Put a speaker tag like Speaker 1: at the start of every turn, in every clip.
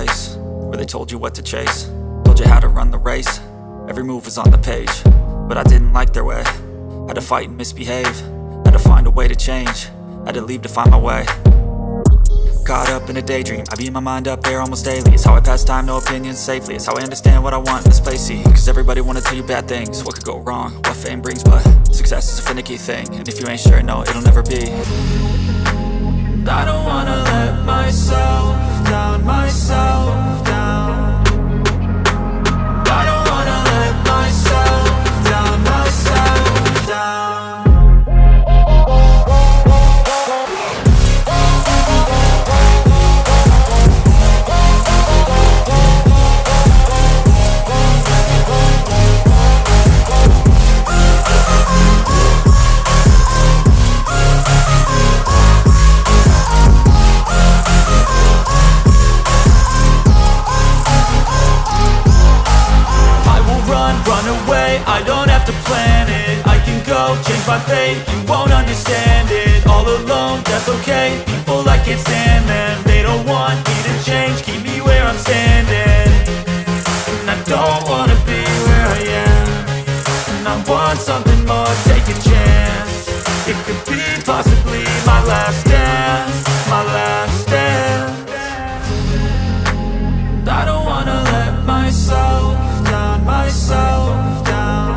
Speaker 1: place where they told you what to chase, told you how to run the race. Every move was on the page, but I didn't like their way. Had to fight and misbehave, had to find a way to change, had to leave to find my way. Caught up in a daydream, I beat my mind up there almost daily. It's how I pass time, no opinions safely. It's how I understand what I want in this place, see. Cause everybody wanna tell you bad things, what could go wrong, what fame brings. But success is a finicky thing, and if you ain't sure, no, it'll never be. I don't wanna let myself down, myself down. I don't wanna let myself down, myself down. I don't have to plan it, I can go change my fate. You won't understand it, all alone, that's okay. People, I can't stand them, they don't want me to change. Keep me where I'm standing, and I don't wanna be where I am. And I want something more, take a chance. It could be possibly my last dance, my last dance. I don't wanna let myself down, myself down.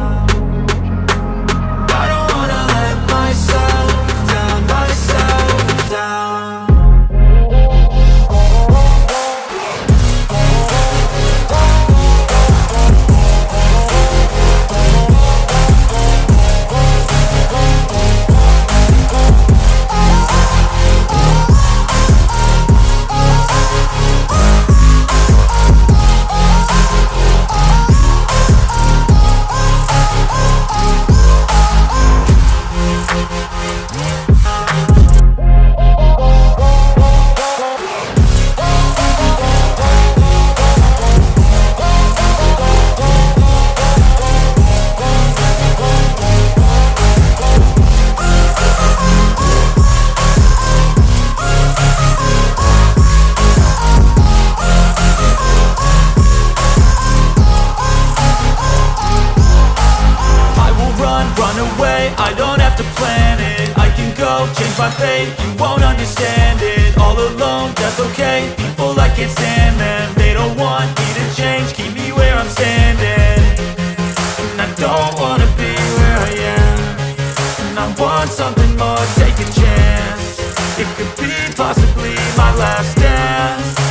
Speaker 1: I don't have to plan it, I can go change my fate. You won't understand it, all alone, that's okay. People, I can't stand them, they don't want me to change. Keep me where I'm standing, and I don't wanna be where I am. And I want something more, take a chance. It could be possibly my last dance.